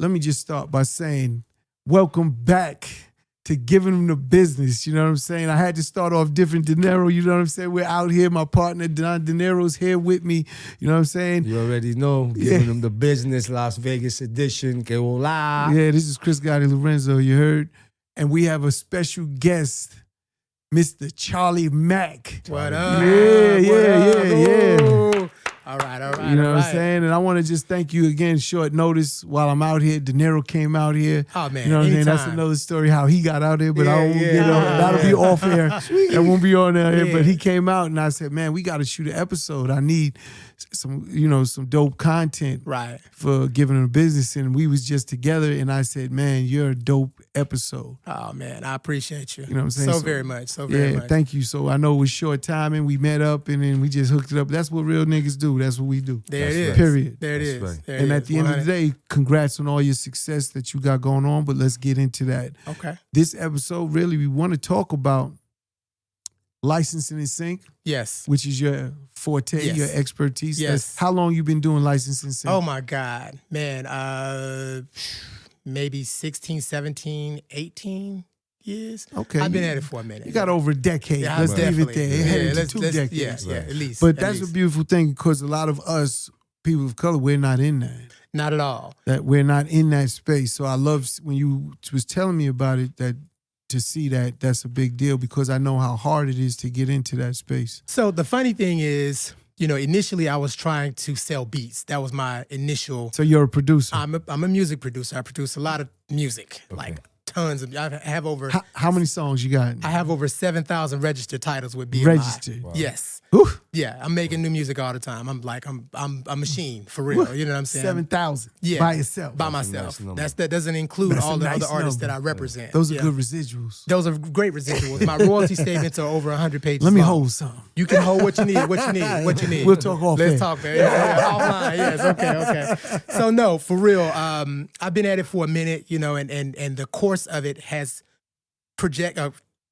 let me just start by saying, welcome back to Givin Them The Business. You know what I'm saying? I had to start off different. Dinero, you know what I'm saying? We're out here. My partner, Don Dinero's here with me. You know what I'm saying? You already know. Givin Them The Business, Las Vegas edition. Que hola. Yeah, this is Chris Gotti Lorenzo, you heard? And we have a special guest, Mr. Charlie Mack. What up? Yeah. All right. You know what I'm saying? And I want to just thank you again, short notice, while I'm out here. Dinero came out here. Oh, man, you know what I'm saying? That's anytime. another story, how he got out there, but I won't get on. That'll be off air. That won't be on there. But he came out and I said, man, we got to shoot an episode. I need some dope content for Givin Them The Business. And we was just together and I said, man, you're a dope episode. Oh, man, I appreciate you. You know what I'm saying? So very much. Yeah, thank you. So I know it was short timing. We met up and then we just hooked it up. That's what real niggas do. That's what we do. There it is. Period. There it is. Right. There And it at is. the end of the day, congrats on all your success that you got going on, but let's get into that. Okay. This episode, really, we want to talk about licensing and sync. Yes. Which is your forte, your expertise. Yes. How long you been doing licensing and sync? Oh, my God. Man, maybe 16, 17, 18 years. Okay. I've been at it for a minute. You got over a decade. Yeah, let's leave it definitely. there. It headed to let's- 2 let's- decades. Yeah, at least. But at that's a least. beautiful thing because a lot of us, people of color, we're not in that. Not at all. That we're not in that space. So I love when you was telling me about it, that to see that that's a big deal because I know how hard it is to get into that space. So the funny thing is, initially I was trying to sell beats. That was my initial. So you're a producer. I'm a music producer. I produce a lot of music, like tons of. I have over. How many songs you got? I have over 7,000 registered titles with BMI. Registered. Wow. Yes. Whew. Yeah, I'm making new music all the time. I'm a machine for real. You know what I'm saying? 7,000. Yeah, By yourself. By That's a myself. nice number. That doesn't include That's all a the nice other artists number. that I represent. Those are Yeah. good residuals. Those are great residuals. My royalty statements are over 100 pages. Let me long. hold some. You can hold what you need. What you need. We'll talk off Let's air. talk, man. Yeah, offline. Yes. Okay. So no, for real. I've been at it for a minute, and the course of it has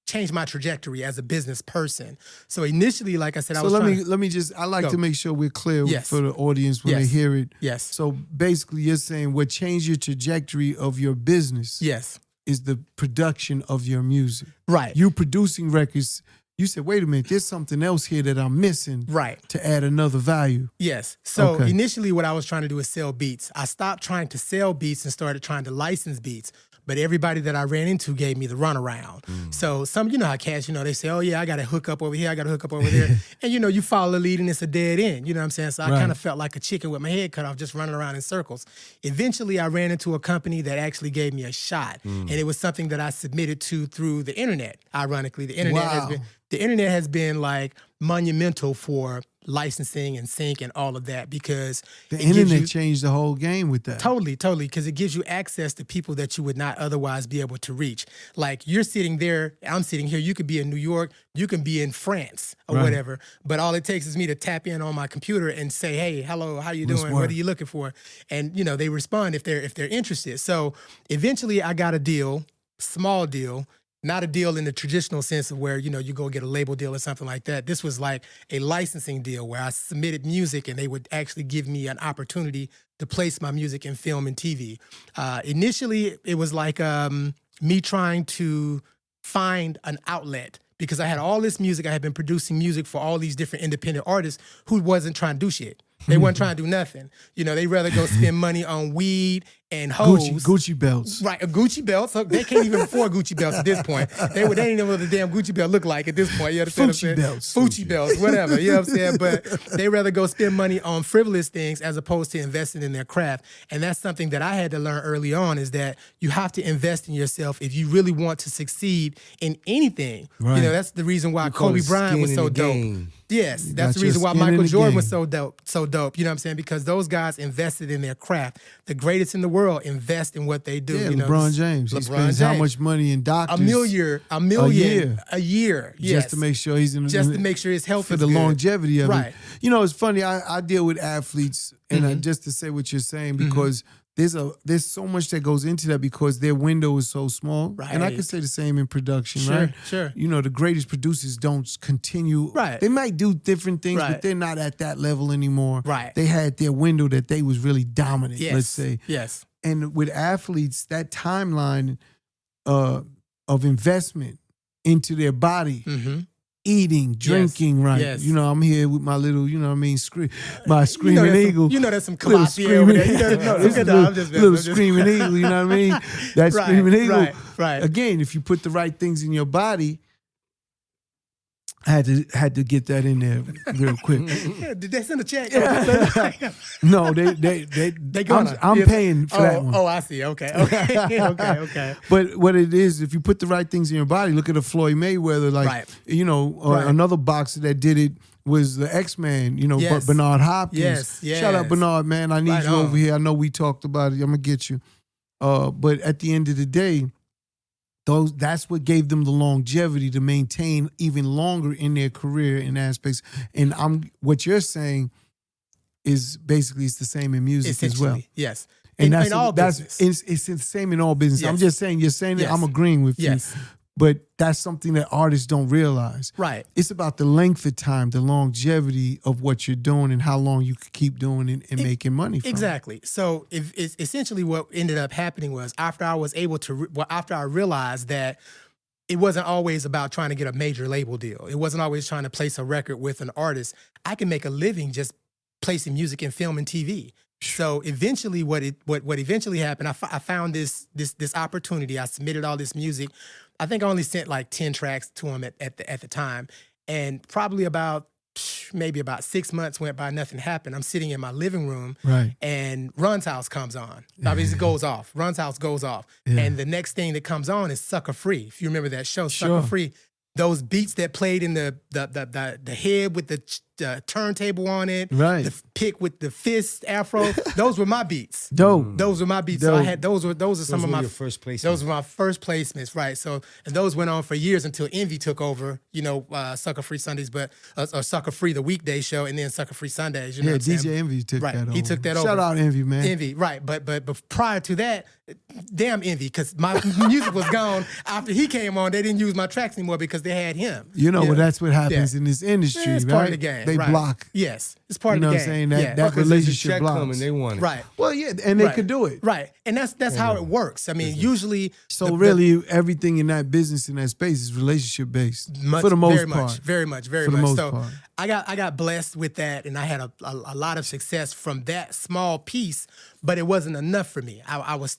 changed my trajectory as a business person. So initially, like I said, I was let me just, I like to make sure we're clear for the audience when they hear it. Yes. So basically you're saying what changed your trajectory of your business is the production of your music. Right. You producing records, you said, wait a minute, there's something else here that I'm missing to add another value. Yes. So initially what I was trying to do is sell beats. I stopped trying to sell beats and started trying to license beats. But everybody that I ran into gave me the runaround. So some, how cats, they say, oh yeah, I got to hook up over here, I got to hook up over there. And you follow the lead and it's a dead end. You know what I'm saying? So I kind of felt like a chicken with my head cut off, just running around in circles. Eventually I ran into a company that actually gave me a shot. And it was something that I submitted to through the internet. Ironically, the internet has been like monumental for licensing and sync and all of that because the internet changed the whole game with that. Totally, because it gives you access to people that you would not otherwise be able to reach. Like you're sitting there, I'm sitting here, you could be in New York, you can be in France or whatever, but all it takes is me to tap in on my computer and say, hey, hello, how you doing? What are you looking for? And they respond if they're interested. So eventually I got a deal, small deal, not a deal in the traditional sense of where, you go get a label deal or something like that. This was like a licensing deal where I submitted music and they would actually give me an opportunity to place my music in film and TV. Initially, it was like me trying to find an outlet because I had all this music. I had been producing music for all these different independent artists who wasn't trying to do shit. They weren't trying to do nothing. They'd rather go spend money on weed and hoes. Gucci belts. Right, a Gucci belt. So they can't even afford Gucci belts at this point. They ain't even know what the damn Gucci belt look like at this point. You understand what I'm saying? Belts. Fucci belts, whatever. You know what I'm saying? But they rather go spend money on frivolous things as opposed to investing in their craft. And that's something that I had to learn early on is that you have to invest in yourself if you really want to succeed in anything. Right. That's the reason why Kobe Bryant was so dope. Yes, that's the reason why skin in Michael the Jordan game. was so dope. You know what I'm saying? Because those guys invested in their craft. The greatest in the world invest in what they do. Yeah, you know? LeBron James. He spends how much money in doctors? A million a year. Yes. Just to make sure he's in. Just to make sure his health for is the good. longevity of Right. it. It's funny. I deal with athletes, and just to say what you're saying, because there's so much that goes into that because their window is so small. Right. And I can say the same in production, right? Sure. You know, the greatest producers don't continue. Right. They might do different things, Right. but they're not at that level anymore. Right. They had their window that they was really dominant, let's say. Yes. And with athletes, that timeline of investment into their body, eating, drinking, right? Yes. You know, I'm here with my little, you know what I mean, my screaming eagle. There's some Little Colossia over there. little screaming eagle, you know what I mean? That screaming eagle. Right. Again, if you put the right things in your body, I had to get that in there real quick. Did they send a check? No, they gonna. I'm paying for that one. Oh, I see. Okay. But what it is, if you put the right things in your body, look at a Floyd Mayweather, you know, another boxer that did it was the X-Man, you know, Bernard Hopkins. Yes. Shout out Bernard, man. I need you over here. I know we talked about it. I'm gonna get you. But at the end of the day, that's what gave them the longevity to maintain even longer in their career in aspects. And what you're saying is basically it's the same in music as well. Yes. And in all business. It's the same in all business. Yes. I'm just saying, you're saying that, I'm agreeing with you. But that's something that artists don't realize. Right. It's about the length of time, the longevity of what you're doing and how long you could keep doing it and making money from Exactly. So essentially what ended up happening was after I was able to, after I realized that it wasn't always about trying to get a major label deal. It wasn't always trying to place a record with an artist. I can make a living just placing music in film and TV. So eventually what eventually happened, I found this opportunity. I submitted all this music. I think I only sent like 10 tracks to him at the time. And probably maybe about 6 months went by, nothing happened. I'm sitting in my living room and Run's House comes on. Obviously it goes off. Run's House goes off. Yeah. And the next thing that comes on is Sucker Free. If you remember that show, Sucker Free. Those beats that played in the head with the turntable on it, the pick with the fist afro, those were my beats. Dope. Those were my beats. So I had those are some of my first placements. Those were my first placements, right? So and those went on for years until Envy took over. You know, Sucker Free Sundays, or Sucker Free the weekday show, and then Sucker Free Sundays. You know what I'm DJ saying? Envy took that over. He took that over. Shout out Envy, man. Envy, right? But prior to that, damn Envy, because my music was gone after he came on. They didn't use my tracks anymore because they had him. You know, well, that's what happens in this industry, it's right? part of the game. They block. Yes, it's part you of know the game. What I'm saying? That relationship blocks. Coming, they want it. Right. Well, yeah, and they could do it. Right. And that's how it works. I mean, usually. So really, everything in that business, in that space, is relationship based for the most part. Very much. For the most part. I got blessed with that, and I had a lot of success from that small piece. But it wasn't enough for me. I was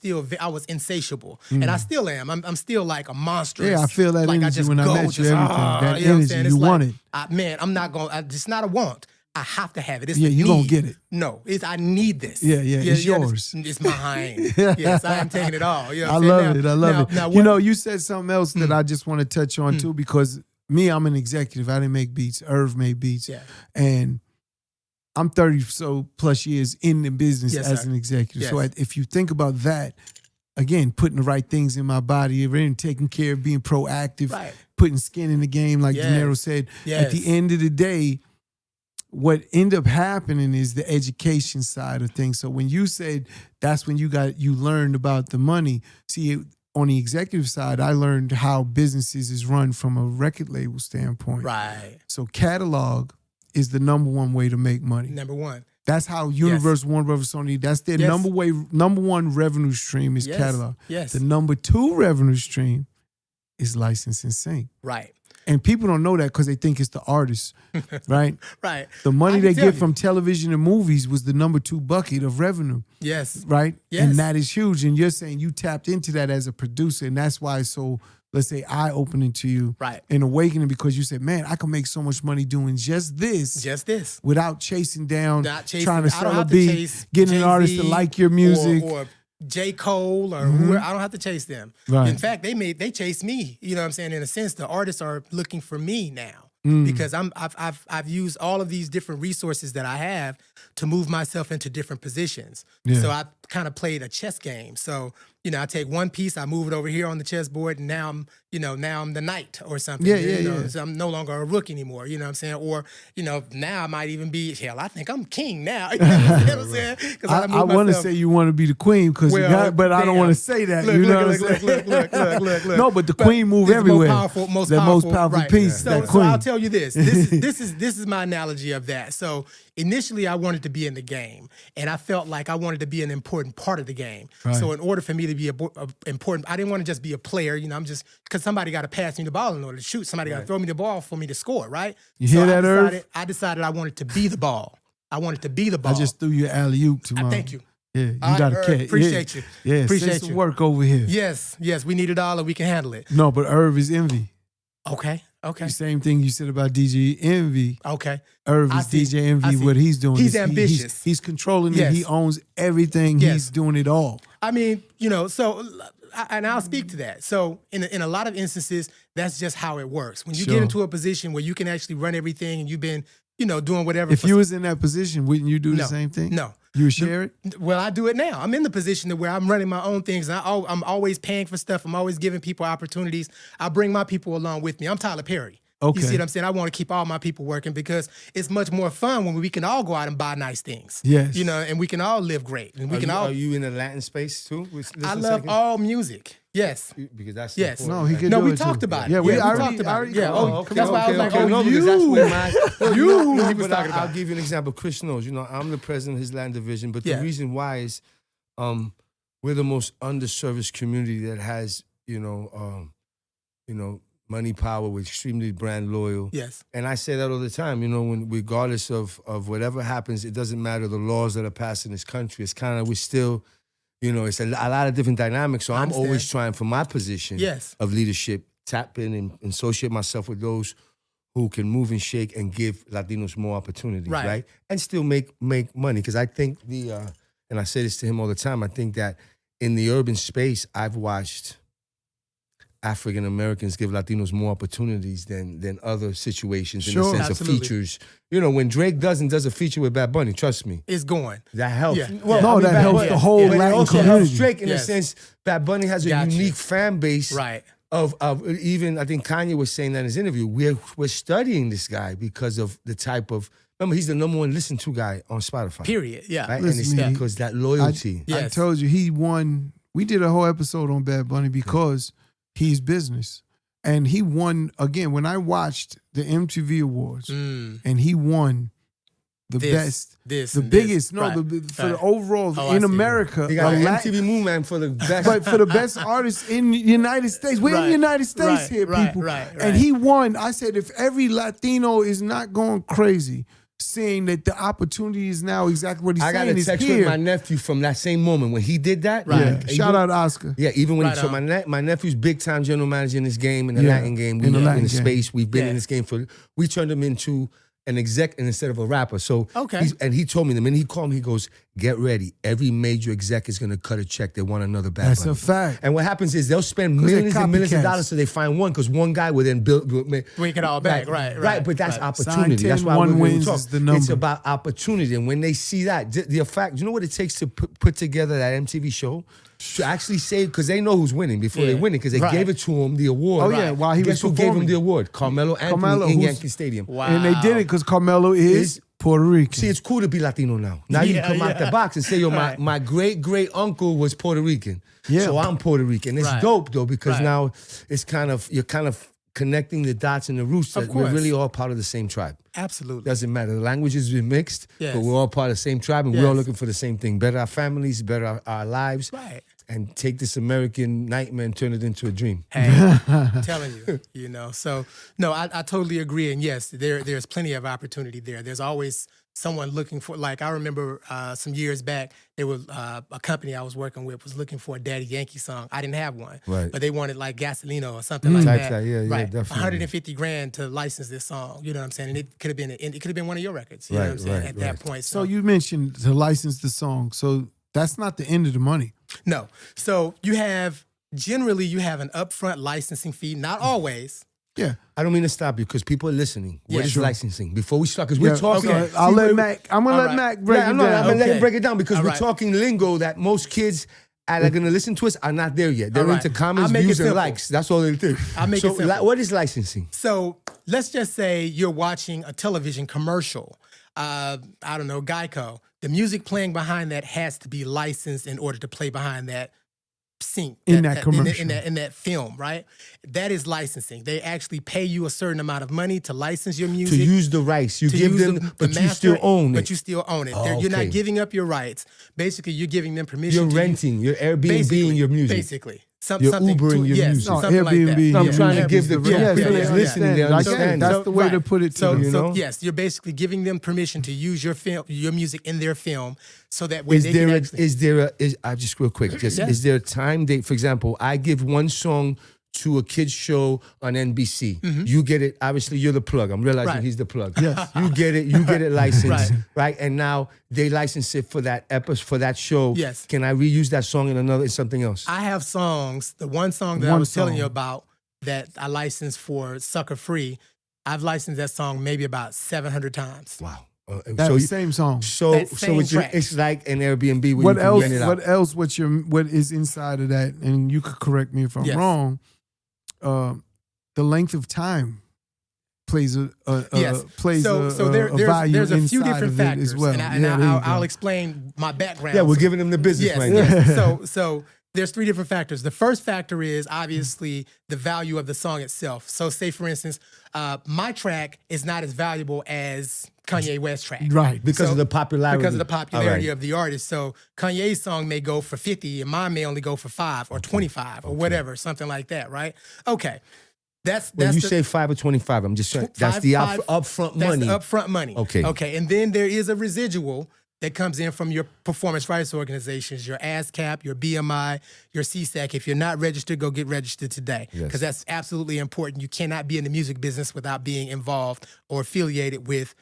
insatiable, and I still am. I'm still like a monster. Yeah, I feel that energy when I met you. Everything, that energy, you want it. I'm not going. It's not a want. I have to have it. It's you gonna get it. No, I need this. Yeah, it's yours. It's mine. Yes, I am taking it all. You know I love it. Now, you know, you said something else that I just want to touch on too, because me, I'm an executive. I didn't make beats. Irv made beats, and I'm 30 so plus years in the business as an executive. Yes. So if you think about that, again, putting the right things in my body, taking care of being proactive, putting skin in the game, like Dinero said. At the end of the day, what ended up happening is the education side of things. So when you said that's when you learned about the money, see, on the executive side, I learned how businesses is run from a record label standpoint. Right. So catalog is the number one way to make money. Number one. That's how Universal, Warner Brothers, Sony, that's their number one revenue stream is catalog. Yes. The number two revenue stream is license and sync. Right. And people don't know that because they think it's the artists, right? Right. The money they get from television and movies was the number two bucket of revenue. Yes. Right? Yes. And that is huge. And you're saying you tapped into that as a producer, and that's why it's so, let's say, eye-opening to you. Right. And awakening, because you said, man, I can make so much money doing just this. Without chasing down, trying to sell a beat, getting an artist to like your music. Or J. Cole or whoever. I don't have to chase them. Right. In fact, they chase me. You know what I'm saying? In a sense, the artists are looking for me now because I've used all of these different resources that I have to move myself into different positions. Yeah. So I kind of played a chess game. So I take one piece, I move it over here on the chessboard, and now I'm the knight or something. So I'm no longer a rook anymore. You know what I'm saying? Or now I might even be I think I'm king now. You know what I'm saying? I want to say you want to be the queen but I don't want to say that. Look. No, but the queen move everywhere. Most powerful piece. So I'll tell you this. This is my analogy of that. So initially, I wanted to be in the game, and I felt like I wanted to be an important part of the game. Right. So in order for me to be important, I didn't want to just be a player. I'm just because somebody got to pass me the ball in order to shoot. Somebody got to throw me the ball for me to score. Right? You hear that, Irv? I decided I wanted to be the ball. I wanted to be the ball. I just threw you alley-oop tomorrow. Thank you. Yeah, you got to catch. Appreciate you. Yeah, appreciate some work over here. Yes, we need it all, and we can handle it. No, but Irv is envy. Okay. The same thing you said about DJ Envy. Okay. Irv is DJ Envy. What he's doing. He's ambitious. He's controlling it. He owns everything. Yes. He's doing it all. I mean, and I'll speak to that. So in a lot of instances, that's just how it works. When you get into a position where you can actually run everything and you've been, doing whatever. If you was in that position, wouldn't you do the same thing? No. You would share it? Well, I do it now. I'm in the position where I'm running my own things. And I'm always paying for stuff. I'm always giving people opportunities. I bring my people along with me. I'm Tyler Perry. Okay. You see what I'm saying? I want to keep all my people working because it's much more fun when we can all go out and buy nice things. Yes. And we can all live great. And are you in the Latin space too? I love all music. Yes. Because that's yes. No, he could no, do we it talked too. about it. Yeah, we already talked about it. Yeah. Okay, that's why I was like, because that's where he was talking about. I'll give you an example. Chris knows, I'm the president of his Latin division, but the reason why is we're the most underserviced community that has, money, power, we're extremely brand loyal. Yes. And I say that all the time, when regardless of whatever happens, it doesn't matter the laws that are passed in this country. It's kind of, we still, it's a lot of different dynamics. So I'm always trying for my position of leadership, tap in and associate myself with those who can move and shake and give Latinos more opportunities, right? And still make money. Because I think and I say this to him all the time, I think that in the urban space, I've watched African Americans give Latinos more opportunities than other situations in the sense of features. When Drake does a feature with Bad Bunny, trust me, it's going. That helps. Yeah. Well, that helps the whole Latin also community. Helps Drake in the sense Bad Bunny has a unique fan base. Right. Of even I think Kanye was saying that in his interview. We're studying this guy because of the type of. Remember, he's the #1 listened to guy on Spotify. Period. Yeah. Right? And it's because that loyalty. I told you he won. We did a whole episode on Bad Bunny because he's business. And he won, again, when I watched the MTV Awards, and he won the biggest, for the overall in America. He got an MTV movement for the best. But for the best artists in the United States. We're in the United States here, people. And he won. I said, if every Latino is not going crazy, seeing that the opportunity is now exactly what he's saying is here. I got a text with my nephew from that same moment when he did that. Right. Yeah. Shout out Oscar. Yeah, even when so my nephew's big time general manager in this game, in the Latin game. We in the space. We've been in this game we turned him into an exec instead of a rapper. So and he told me the minute he called me, he goes, get ready. Every major exec is gonna cut a check. They want another Bad Bunny. That's a fact. And what happens is they'll spend millions and millions of dollars so they find one because one guy will then build. Bring it all back. Right. But that's opportunity. That's why one wins is the number. It's about opportunity. And when they see that, the fact, you know what it takes to put together that MTV show? To actually say, because they know who's winning before they win it, because they gave it to him, the award. Oh, yeah, while he was performing. Guess who gave him the award? Carmelo Anthony in Yankee Stadium. Wow. And they did it because Carmelo is Puerto Rican. See, it's cool to be Latino now. Now you can come out the box and say, yo, my great uncle was Puerto Rican. Yeah. So I'm Puerto Rican. It's dope, though, because now it's you're kind of connecting the dots and the roots that we're really all part of the same tribe. Absolutely. Doesn't matter. The languages been mixed, but we're all part of the same tribe, and we're all looking for the same thing. Better our families, better our lives. Right. And take this American nightmare and turn it into a dream. Hey, I'm telling you, So, no, I totally agree. And yes, there's plenty of opportunity there. There's always someone looking for, like I remember some years back, there was a company I was working with was looking for a Daddy Yankee song. I didn't have one, but they wanted like Gasolino or something like that. Yeah, definitely. $150,000 to license this song. You know what I'm saying? And it could have been one of your records. You know what I'm saying? At that point. So you mentioned to license the song. So that's not the end of the money. No. So generally you have an upfront licensing fee, not always. Yeah. I don't mean to stop you because people are listening. What is licensing? Before we start, because we're talking. Okay. I'm going to let Mac break it down. I'm going to let him break it down because we're talking lingo that most kids are going to listen to us are not there yet. They're into comments, views, and likes. That's all they think. I'll make it simple. What is licensing? So let's just say you're watching a television commercial. I don't know, Geico. The music playing behind that has to be licensed in order to play behind that sync in that commercial, in that film, right? That is licensing. They actually pay you a certain amount of money to license your music, to use the rights. You give them, but you still own it. But you still own it. You're not giving up your rights. Basically, you're giving them permission. You're renting. You're Airbnb your music. Basically. You're Ubering your music. No, Airbnb. Like I'm trying to give the people listening. They understand. That's the way to put it. So yes, you're basically giving them permission to use your film, your music in their film, so that way is just real quick. Is there a time date? For example, I give one song to a kid's show on NBC. Mm-hmm. You get it. Obviously, you're the plug. I'm realizing he's the plug. Yes. You get it licensed, right? And now they license it for that episode, for that show. Yes. Can I reuse that song in something else? I have songs. The one song that I was telling you about that I licensed for Sucker Free, I've licensed that song maybe about 700 times. Wow. That's same song. So it's like an Airbnb. Where rent it out. What else? What is inside of that? And you could correct me if I'm wrong. The length of time plays a value. There's a few different factors as well. And I'll explain my background. Yeah, we're giving them the business right now. So there's three different factors. The first factor is obviously the value of the song itself. So say, for instance, my track is not as valuable as Kanye West's track. Right. Because of the popularity. Because of the popularity of the artist. So Kanye's song may go for 50 and mine may only go for 5 or 25 or whatever, something like that, right? Okay. When you say 5 or 25, I'm just saying that's the upfront money. That's the upfront money. Okay. Okay. And then there is a residual that comes in from your performance rights organizations, your ASCAP, your BMI, your CSAC. If you're not registered, go get registered today, because that's absolutely important. You cannot be in the music business without being involved or affiliated with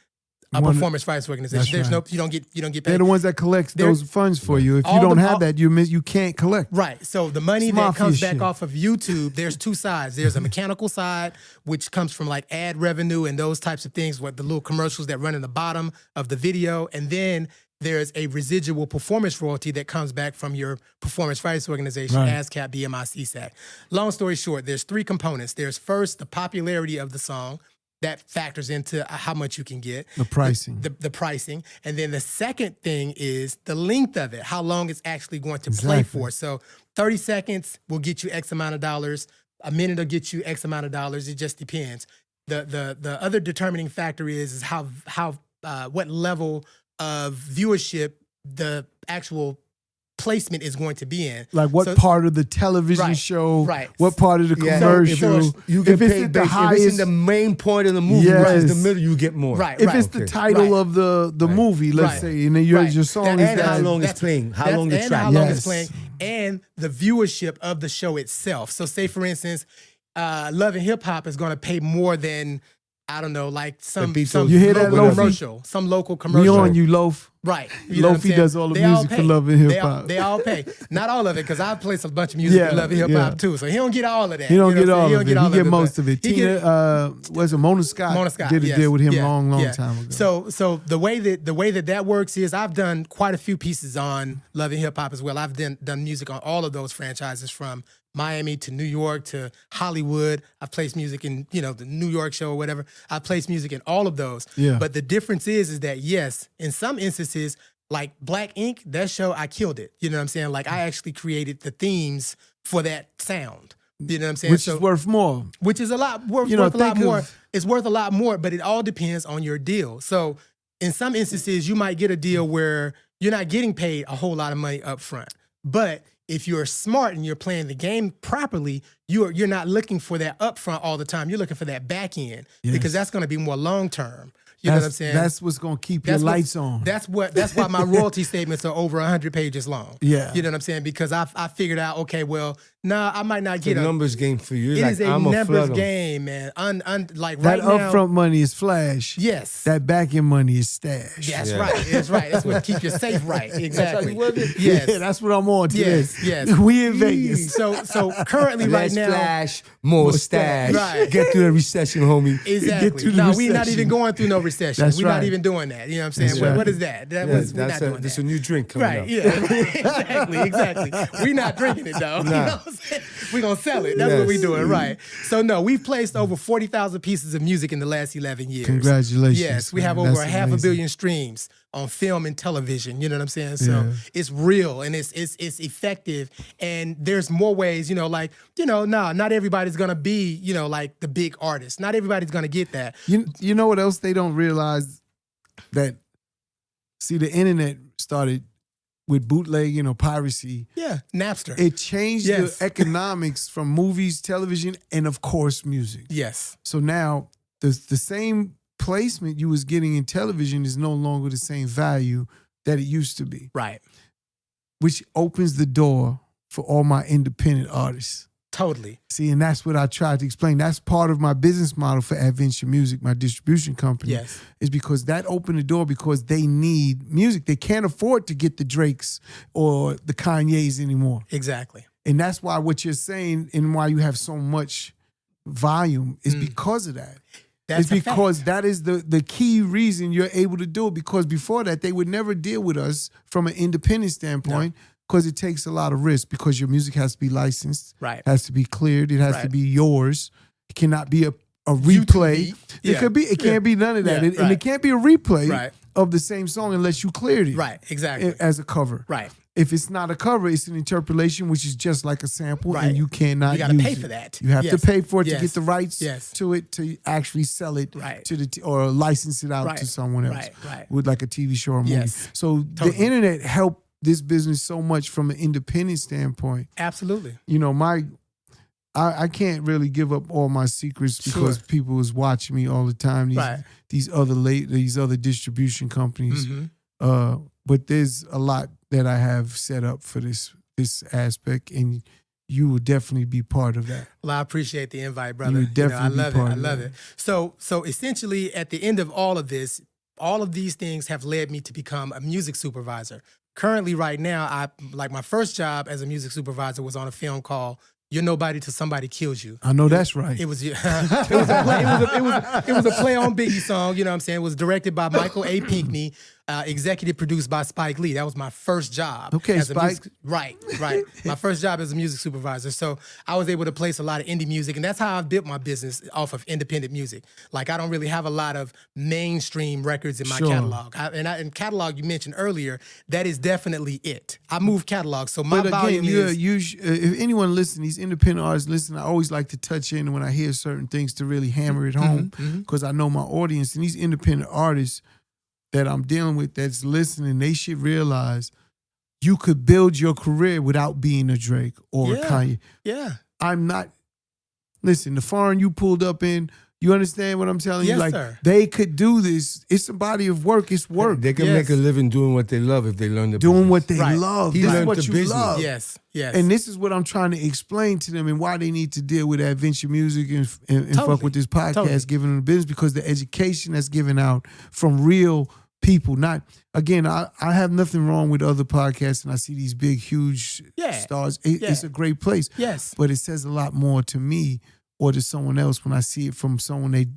a performance rights organization. There's no, you don't get paid. They're the ones that collect those funds for you. If you don't have that, you can't collect. Right. So the money that comes back off of YouTube, there's two sides. There's a mechanical side, which comes from like ad revenue and those types of things, what the little commercials that run in the bottom of the video, and then there's a residual performance royalty that comes back from your performance rights organization, ASCAP, BMI, CSAC. Long story short, there's three components. There's first the popularity of the song. That factors into how much you can get. The pricing. The pricing. And then the second thing is the length of it, how long it's actually going to play for. So 30 seconds will get you X amount of dollars. A minute will get you X amount of dollars. It just depends. The other determining factor is how what level of viewership the actual placement is going to be in. Like what part of the television show, what part of the commercial. So you get paid based, if it's in the main point of the movie, right, the middle, you get more. Right. If it's the title of the movie, let's say, and then your song is how long it's playing, how long the track. And how long it's playing, and the viewership of the show itself. So say, for instance, Love and Hip Hop is going to pay more than, I don't know, like some you hear that, commercial, some local commercial. We on you, Loaf. Right. Loafy does all the music for Love and Hip Hop. They all pay. Not all of it, because I play some bunch of music for Love and Hip Hop too. So he don't get all of that. He don't get all of it. He get most of it. Tina, Mona Scott did a deal with him long time ago. So the way that works is I've done quite a few pieces on Love and Hip Hop as well. I've done music on all of those franchises, from Miami to New York to Hollywood. I've placed music in, the New York show or whatever. I've placed music in all of those. Yeah. But the difference is that, yes, in some instances, like Black Ink, that show, I killed it. You know what I'm saying? Like, I actually created the themes for that sound. You know what I'm saying? Which is worth more. Which is worth a lot more. It's worth a lot more, but it all depends on your deal. So in some instances, you might get a deal where you're not getting paid a whole lot of money up front. But if you're smart and you're playing the game properly, you're not looking for that upfront all the time. You're looking for that back end, because that's going to be more long term. You know what I'm saying? That's what's going to keep your lights on. That's why my royalty statements are over 100 pages long. Yeah. You know what I'm saying? Because I figured out, okay, well, I might not get a numbers game for you. It is a numbers game, man. Like right now, that upfront money is flash. Yes. That back end money is stash. That's right. That's right. That's what keeps you safe, right? Exactly. Yes. Yeah, that's what I'm on today. Yes. We in Vegas. So currently right now, Flash, more stash. Right. Get through the recession, homie. Exactly. No, we're not even going through no recession. We're not even doing that. You know what I'm saying? What is that? We're not doing that. That's a new drink coming up. Yeah. Exactly. We're not drinking it, though. Nah. You know what I'm saying? We're going to sell it. That's what we're doing, right. So, no, we've placed over 40,000 pieces of music in the last 11 years. Congratulations. Yes, we have over 500 million streams on film and television. You know what I'm saying? So it's real and it's effective. And there's more ways, not everybody's going to be, like the big artist. Not everybody's going to get that. You know what else they don't realize? That, see, the internet started with bootlegging or piracy. Yeah, Napster. It changed the economics from movies, television, and of course, music. Yes. So now the same placement you was getting in television is no longer the same value that it used to be. Right. Which opens the door for all my independent artists. Totally. See, and that's what I tried to explain. That's part of my business model for Adventure Music, my distribution company. Yes. Is because that opened the door because they need music. They can't afford to get the Drakes or the Kanyes anymore. Exactly. And that's why what you're saying and why you have so much volume is because of that. It's because that is the key reason you're able to do it. Because before that, they would never deal with us from an independent standpoint. No. Because it takes a lot of risk because your music has to be licensed. Right. Has to be cleared. It has to be yours. It cannot be a replay. It can't be none of that. And it can't be a replay of the same song unless you cleared it. Right, exactly. As a cover. Right. If it's not a cover, it's an interpolation, which is just like a sample, and you cannot use it. You got to pay for that. You have to pay for it to get the rights to it, to actually sell it to or license it out to someone else with like a TV show or movie. Yes. So the internet helped this business so much from an independent standpoint. Absolutely. I can't really give up all my secrets because people is watching me all the time. These other distribution companies. Mm-hmm. But there's a lot that I have set up for this aspect, and you will definitely be part of that. Well, I appreciate the invite, brother. You definitely I love it. So essentially, at the end of all of this, all of these things have led me to become a music supervisor. Currently, right now, my first job as a music supervisor was on a film called "You're Nobody Till Somebody Kills You." I know that's right. It was a play on Biggie song. You know what I'm saying? It was directed by Michael A. Pinckney, executive produced by Spike Lee. That was my first job. Okay, Spike. Right. My first job as a music supervisor. So I was able to place a lot of indie music, and that's how I built my business off of independent music. Like, I don't really have a lot of mainstream records in my catalog. And catalog you mentioned earlier, that is definitely it. I move catalog, so my volume is... if anyone listens, these independent artists listen, I always like to touch in when I hear certain things to really hammer it home because I know my audience. And these independent artists that I'm dealing with that's listening, they should realize you could build your career without being a Drake or a Kanye. Yeah. I'm not. Listen, the foreign you pulled up in, you understand what I'm telling you? Yes, like, sir. they could do this. It's a body of work. It's work. They can make a living doing what they love if they learn the doing business. what they love. He This is learned what the you business. love. Yes. And this is what I'm trying to explain to them and why they need to deal with Adventure Music and fuck with this podcast, Givin Them The Business, because the education that's given out from real people. Not, again, I have nothing wrong with other podcasts, and I see these big, huge stars. It's a great place. Yes. But it says a lot more to me or to someone else when I see it from someone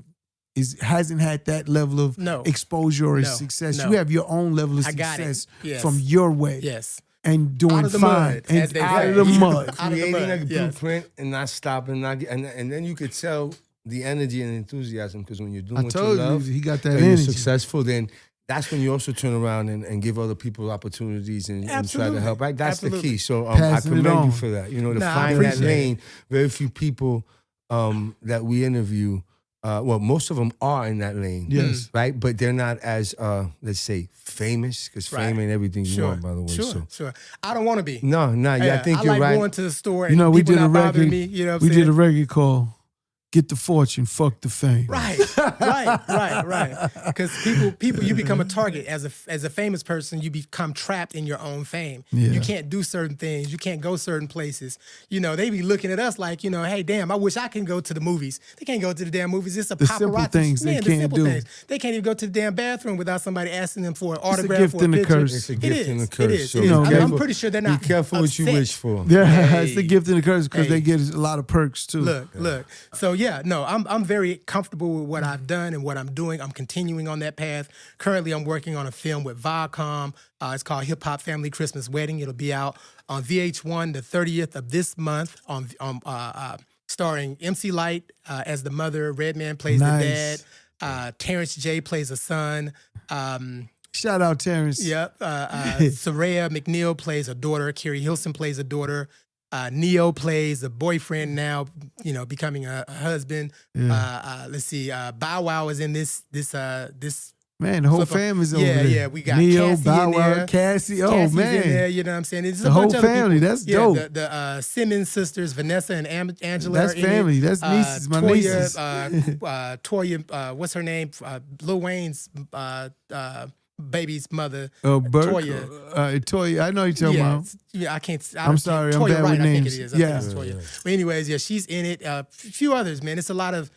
hasn't had that level of exposure or success. You have your own level of success from your way. Yes. And doing fine. And out of the mud. Creating a blueprint and not stopping. And then you could tell the energy and enthusiasm, because when you're doing what you love, he got that and energy. you're successful, then that's when you also turn around and give other people opportunities and try to help. Right? That's the key. So I commend you for that. To find that lane. Very few people that we interview, well, most of them are in that lane. Yes. Right? But they're not as, let's say, famous, because fame ain't everything you want, by the way. Sure. I don't want to be. No, I think you're right. I like going to the store and we people did not a bothering record. me. You know what I'm we saying? did a record called Get the fortune, fuck the fame. Right. Because people, you become a target as a famous person. You become trapped in your own fame. Yeah. You can't do certain things. You can't go certain places. You know, they be looking at us like, you know, hey, damn, I wish I can go to the movies. They can't go to the damn movies. It's a paparazzi. Simple things they can't do. Things. They can't even go to the damn bathroom without somebody asking them for an autograph. It's a gift and a curse. It's a gift and a curse. It is. So I'm pretty sure they're not. Be careful what you wish for. Yeah, it's a gift and a curse because they get a lot of perks too. Look. So yeah, no, I'm very comfortable with what I've done and what I'm doing. I'm continuing on that path. Currently, I'm working on a film with Viacom. It's called Hip Hop Family Christmas Wedding. It'll be out on VH1 the 30th of this month. Starring MC Light as the mother. Redman plays the dad. Terrence J plays a son. Shout out Terrence. Yep. Soraya McNeil plays a daughter. Kerry Hilson plays a daughter. Neo plays a boyfriend now, you know, becoming a husband. Yeah. Let's see. Bow Wow is in this. Man, the whole family's over there. Yeah, we got Neo, Cassie Bow in there. Wow, Cassie. Oh, Cassie's man. in there, you know what I'm saying? It's the whole family. That's dope. The Simmons sisters, Vanessa and Angela. That's family. That's nieces. My nieces. Toya, what's her name? Lil Wayne's baby's mother. Toya. I know you're talking about. Yeah, I can't. I'm sorry. Toya I'm bad with names. I think it is. But anyways, yeah, she's in it. A few others, man. It's a lot of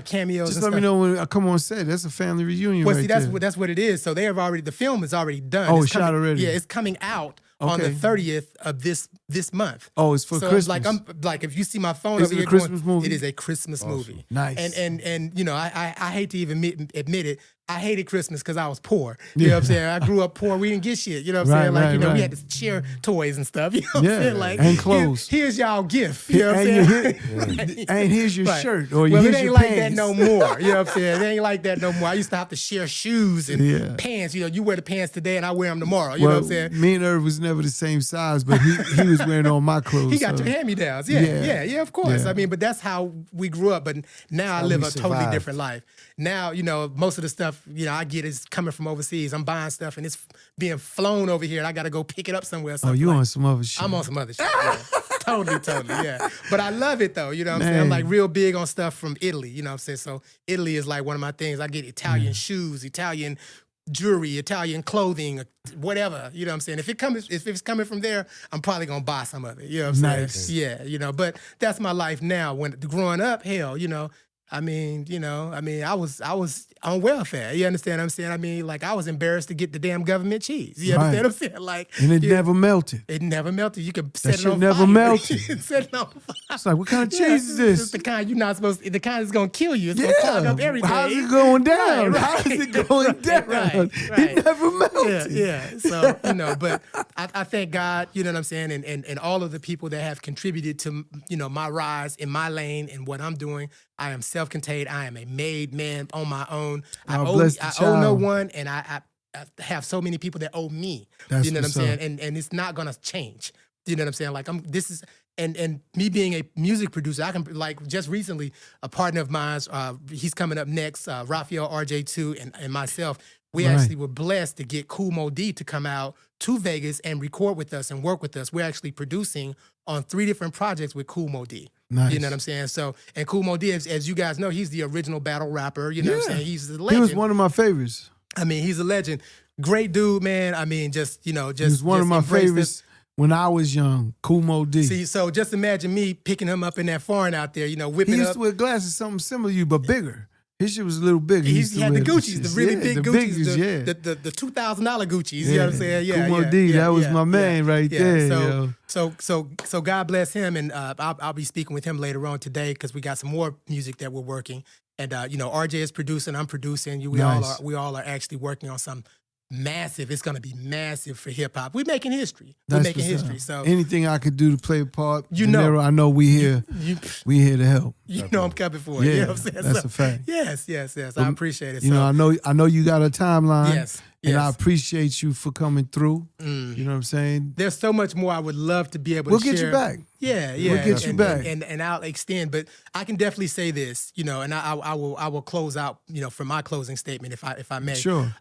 cameos. Just let me know when I come on set. That's a family reunion. Well, right see, that's what it is. So the film is already done. Oh, it's shot already. Yeah, it's coming out on the 30th of this month. Oh, it's for Christmas. Like I'm like, if you see my phone Is over it here, a Christmas movie? It is a Christmas movie. Nice. And you know, I hate to even admit it. I hated Christmas because I was poor. You know what I'm saying? I grew up poor. We didn't get shit. You know what I'm saying? Like, you know, we had to share toys and stuff. You know what I'm saying? Like, and clothes. Here's y'all gift. You know what I'm saying? And here's your shirt or well, here's it ain't your like pants. that no more. You know what I'm saying? It ain't like that no more. I used to have to share shoes and pants. You know, you wear the pants today and I wear them tomorrow. You know what I'm saying? Me and Irv was never the same size, but he was wearing all my clothes. He got your hand-me-downs. Yeah, of course. Yeah. I mean, but that's how we grew up. But now I live a totally different life. Now, you know, most of the stuff, you know, I get is coming from overseas. I'm buying stuff and it's being flown over here and I got to go pick it up somewhere. Oh, you on some other shit. I'm on some other shit. Yeah. Totally, yeah. But I love it though, you know what I'm saying? I'm like real big on stuff from Italy, you know what I'm saying? So Italy is like one of my things. I get Italian shoes, Italian jewelry, Italian clothing, whatever, you know what I'm saying? If it's coming from there, I'm probably gonna buy some of it, you know what I'm saying? Yeah, you know, but that's my life now. When growing up, hell, you know, I was on welfare. You understand what I'm saying? I mean, like, I was embarrassed to get the damn government cheese. You understand what I'm saying? Like, and it never melted. It never melted. You could set it on never fire. melted. Set it on fire. It's like, what kind of cheese is this? It's the kind you're not supposed to, the kind that's gonna kill you. It's gonna clog up everything. How's it going down? How's it going down? Right. It never melted. Yeah. So, you know, but I thank God, you know what I'm saying, and all of the people that have contributed to, you know, my rise in my lane and what I'm doing. I am self-contained. I am a made man on my own. I owe no one, and I have so many people that owe me. You know what I'm saying? And it's not gonna change. You know what I'm saying? Like and me being a music producer, I can, like, just recently, a partner of mine, he's coming up next, Raphael RJ2 and myself. We actually were blessed to get Kool Mo D to come out to Vegas and record with us and work with us. We're actually producing on 3 different projects with Kool Mo D. Nice. You know what I'm saying? So, and Kool Mo D, as you guys know, he's the original battle rapper. You know what I'm saying? He's the legend. He was one of my favorites. I mean, he's a legend. Great dude, man. I mean, he was one of my favorites when I was young. Kool Mo D. See, so just imagine me picking him up in that foreign out there, you know, whipping up. He used to wear glasses, something similar to you, but bigger. His shit was a little bigger. He had the Gucci's, the really big Gucci's, the $2,000 Gucci's. You know what I'm saying? Yeah, Kool Mo D, that was my man right there. So God bless him, and I'll be speaking with him later on today because we got some more music that we're working, and you know, RJ is producing, I'm producing. We all are actually working on some massive. It's gonna be massive for hip hop. We're making history. We're making history. So anything I could do to play a part, you know, I know we here. We here to help. You know I'm coming for it. Yeah, you know what I'm saying? That's a fact. Yes. I appreciate it. You know, I know you got a timeline. Yes. And I appreciate you for coming through. You know what I'm saying? There's so much more I would love to be able to share. We'll get you back. Yeah. We'll get you back. And I'll extend, but I can definitely say this, you know, and I will close out, you know, for my closing statement if I may. Sure.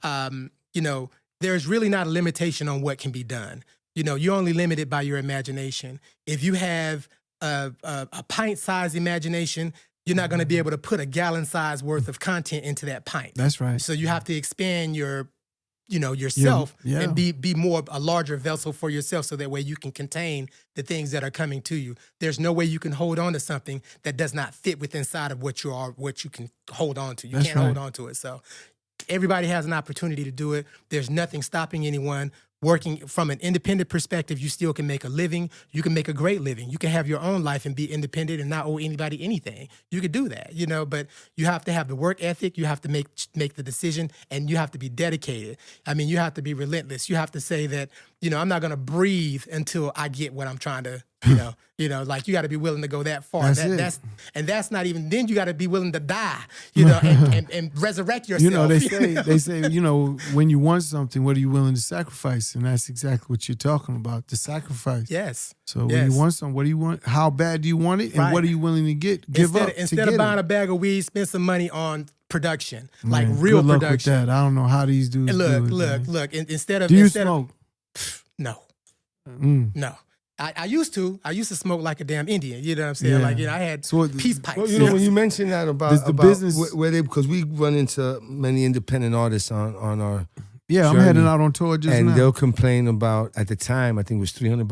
You know, there's really not a limitation on what can be done. You know, you're only limited by your imagination. If you have a pint-sized imagination, you're not going to be able to put a gallon size worth of content into that pint. That's right. So you have to expand yourself and be more a larger vessel for yourself, so that way you can contain the things that are coming to you. There's no way you can hold on to something that does not fit within inside of what you can hold on to. You can't hold on to it. So everybody has an opportunity to do it. There's nothing stopping anyone. Working from an independent perspective, you still can make a living. You can make a great living. You can have your own life and be independent and not owe anybody anything. You could do that, but you have to have the work ethic. You have to make the decision, and you have to be dedicated. I mean, you have to be relentless. You have to say that, I'm not going to breathe until I get what I'm trying to, like you got to be willing to go that far. That's not even, then you got to be willing to die, and resurrect yourself. They say, when you want something, what are you willing to sacrifice? And that's exactly what you're talking about, the sacrifice. Yes. So when you want something, what do you want? How bad do you want it? And what are you willing to give up? Instead of buying a bag of weed, spend some money on production, like real good luck production. With that. I don't know how these dudes Look. Instead of do you smoke? No. No. I used to smoke like a damn Indian. You know what I'm saying? Like, I had peace pipes. Well, when you mentioned that about business, because we run into many independent artists on our I'm heading out on tour just now. And they'll complain about, at the time, I think it was $300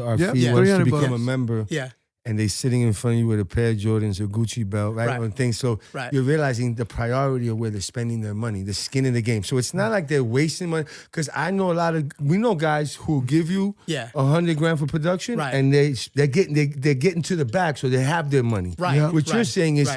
our fee was to become a member. Yeah. And they sitting in front of you with a pair of Jordans or Gucci belt, right? On things. So you're realizing the priority of where they're spending their money, the skin in the game. So it's not like they're wasting money. Because I know we know guys who give you $100,000 for production, and they're getting to the back, so they have their money. What you're saying is,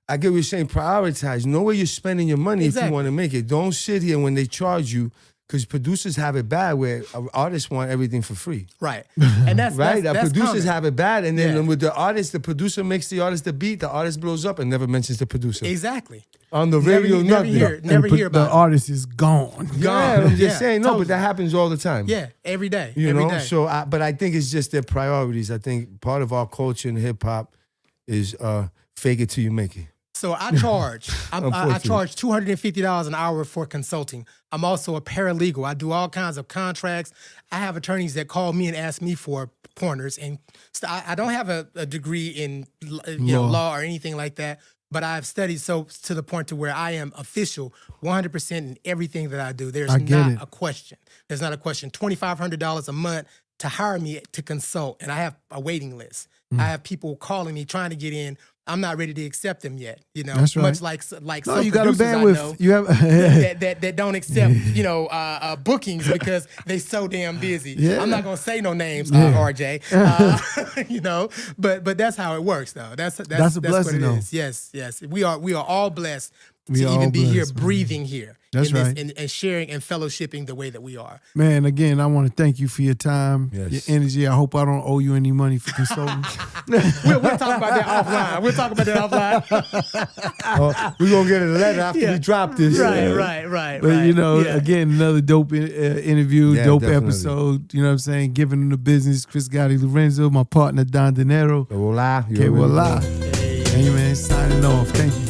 I get what you're saying, prioritize. Know where you're spending your money if you want to make it. Don't sit here when they charge you. Because producers have it bad where artists want everything for free. Right. And that's right. That's producers common. have it bad. And then with the artist, the producer makes the artist the beat, the artist blows up and never mentions the producer. Exactly. On the radio, nothing. Never hear about the artist is gone. Yeah, I'm just saying, but that happens all the time. Yeah, every day. Every day. So, but I think it's just their priorities. I think part of our culture in hip hop is fake it till you make it. So I charge. I charge $250 an hour for consulting. I'm also a paralegal. I do all kinds of contracts. I have attorneys that call me and ask me for pointers. And I don't have a degree in law or anything like that, but I've studied to the point to where I am official 100% in everything that I do. There's not a question. There's not a question. $2,500 a month to hire me to consult, and I have a waiting list. I have people calling me trying to get in. I'm not ready to accept them yet, That's right. Much like some you got a producers bandwidth. I know you have that don't accept bookings because they so damn busy. Yeah. I'm not gonna say no names, RJ. But that's how it works though. That's a blessing what it though. is. Yes. We are all blessed to We even all be here, blessed, man. breathing here. That's right. And sharing and fellowshipping the way that we are. Man, again, I want to thank you for your time, your energy. I hope I don't owe you any money for consulting. We'll talk about that offline. We're going to get a letter after we drop this. Right. But, again, another dope interview, dope definitely. episode. You know what I'm saying? Givin Them The Business, Chris Gotti Lorenzo, my partner, Don Dinero. Hola. Okay, well, Hey, man, signing off. Thank you.